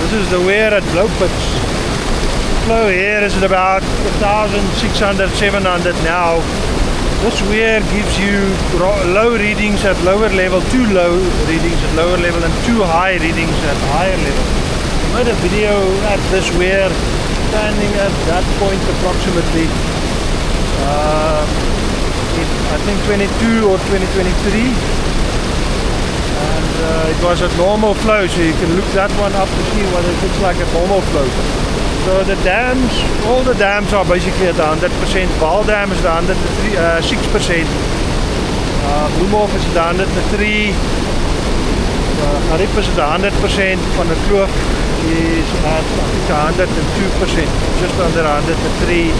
This is the weir at Blouputs. Flow here is at about 1,600, 700 now. This weir gives you low readings at lower level, too low readings at lower level, and too high readings at higher level. I made a video at this weir, standing at that point approximately in I think 22 or 2023, and it was at normal flow, so you can look that one up to see what it looks like at normal flow. So the dams, all the dams are basically at 100%. Val Dam is at 6%. Bloemhof is at 103. Harip is at 100%. Van der Kloof is at I think 102%, just under 103.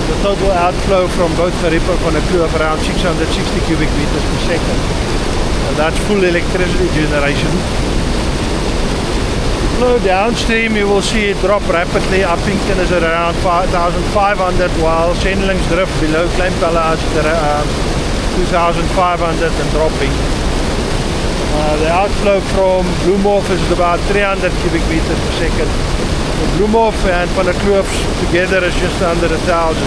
The total outflow from both Harip and Van der Kloof around 660 cubic meters per second. And that's full electricity generation. Flow downstream, you will see it drop rapidly. Uppington is at around 5,500, while Sendlingsdrift below Kleinpella is at around 2,500 and dropping. The outflow from Bloemhof is at about 300 cubic meters per second. Bloemhof and Van der Kloof together is just under 1,000.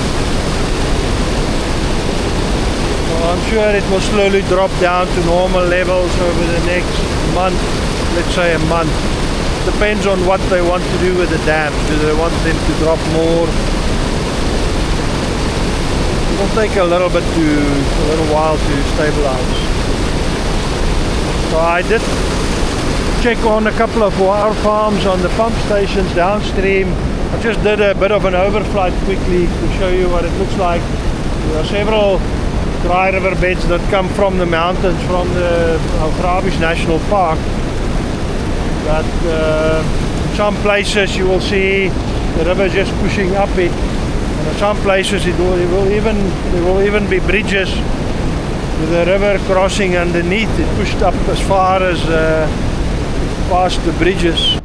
So I'm sure it will slowly drop down to normal levels over the next month, let's say a month. Depends on what they want to do with the dams. Do they want them to drop more? It will take a little while to stabilize. So I did check on a couple of wire farms on the pump stations downstream. I just did a bit of an overflight quickly to show you what it looks like. There are several dry river beds that come from the mountains, from the Algrabisch National Park. But in some places you will see the river just pushing up it, and in some places there will even be bridges with the river crossing underneath. It pushed up as far as past the bridges.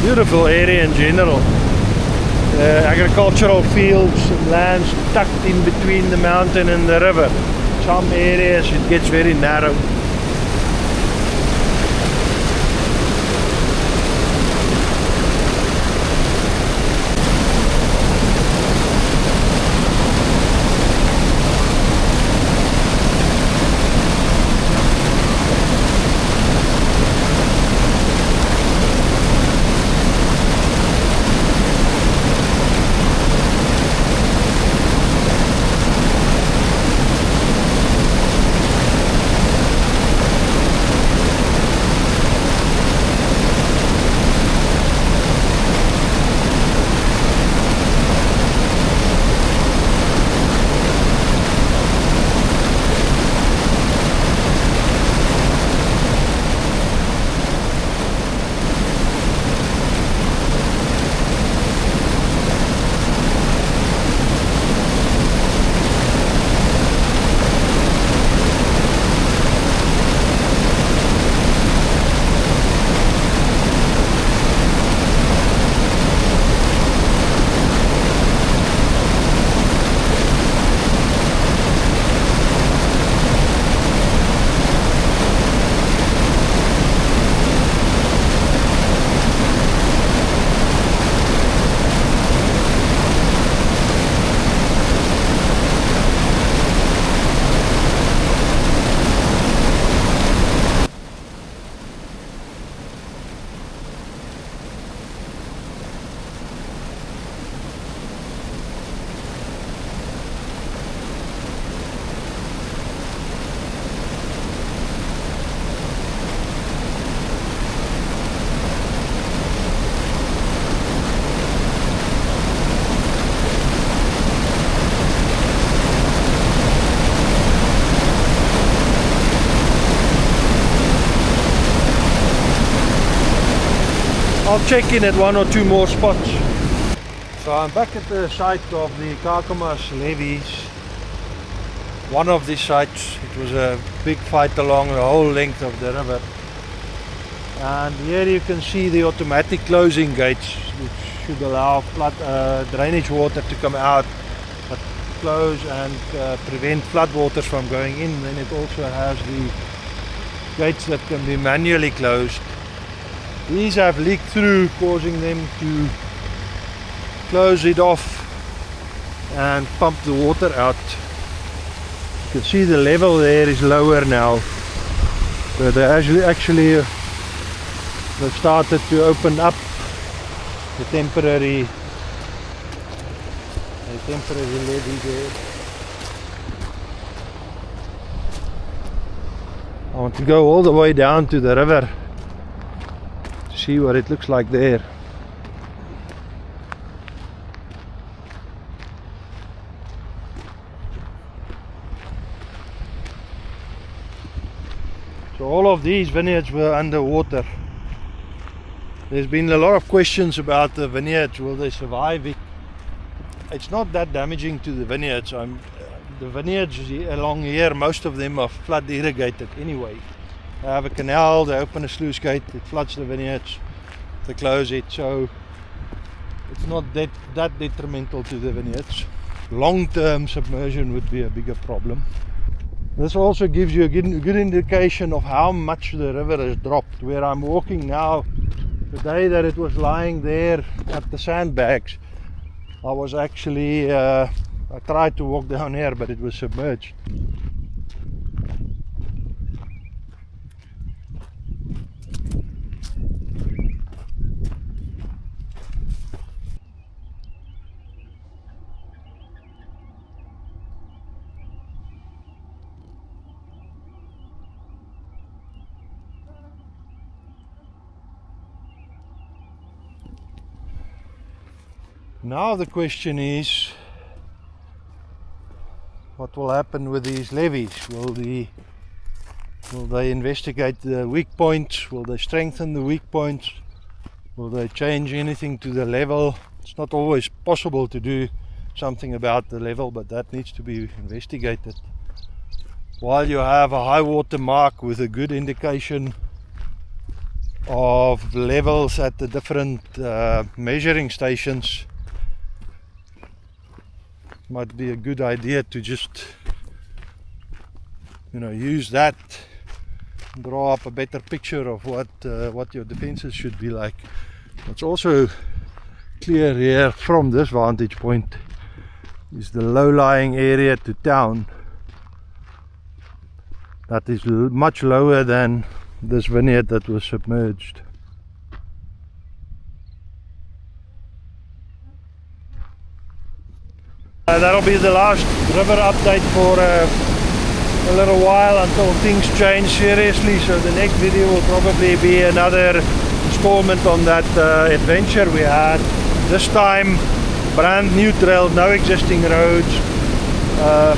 Beautiful area in general. Agricultural fields and lands tucked in between the mountain and the river. Some areas it gets very narrow. I'll check in at one or two more spots. So I'm back at the site of the Kakamas levies. one of these sites. It was a big fight along the whole length of the river. And here you can see the automatic closing gates, which should allow drainage water to come out, but close and prevent floodwaters from going in. Then it also has the gates that can be manually closed. These have leaked through, causing them to close it off and pump the water out. You can see the level there is lower now. So they they've started to open up the temporary levee there. I want to go all the way down to the river to see what it looks like there. So all of these vineyards were underwater. There's been a lot of questions about the vineyards. Will they survive it? It's not that damaging to the vineyards. The vineyards along here, most of them are flood irrigated anyway. They have a canal, they open a sluice gate, it floods the vineyards, they close it, so it's not that detrimental to the vineyards. Long-term submersion would be a bigger problem. This also gives you a good indication of how much the river has dropped. Where I'm walking now, the day that it was lying there at the sandbags, I was actually, I tried to walk down here, but it was submerged. Now the question is, what will happen with these levees? Will they investigate the weak points? Will they strengthen the weak points? Will they change anything to the level? It's not always possible to do something about the level, but that needs to be investigated. While you have a high water mark with a good indication of levels at the different measuring stations, might be a good idea to just use that, draw up a better picture of what your defenses should be like. What's also clear here from this vantage point is the low-lying area to town. That is much lower than this vineyard that was submerged. That'll be the last river update for a little while until things change seriously. So the next video will probably be another installment on that adventure we had. This time brand new trail, no existing roads,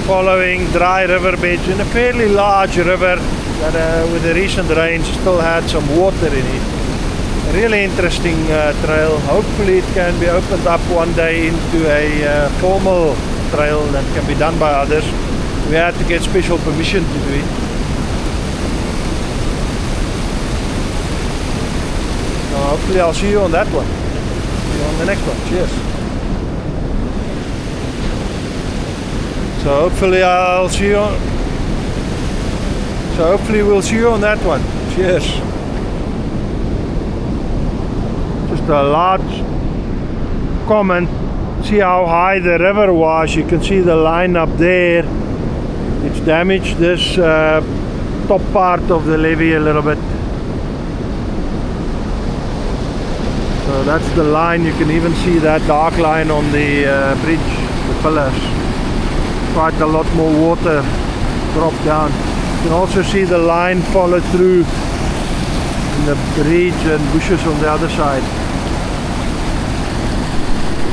following dry riverbeds in a fairly large river that with the recent rains still had some water in it. A really interesting trail. Hopefully it can be opened up one day into a formal trail that can be done by others. We had to get special permission to do it. So hopefully I'll see you on that one. See you on the next one. Cheers. So hopefully we'll see you on that one. Cheers. Just a large comment. See how high the river was. You can see the line up there. It's damaged this top part of the levee a little bit. So that's the line. You can even see that dark line on the bridge, the pillars. Quite a lot more water dropped down. You can also see the line follow through in the bridge and bushes on the other side.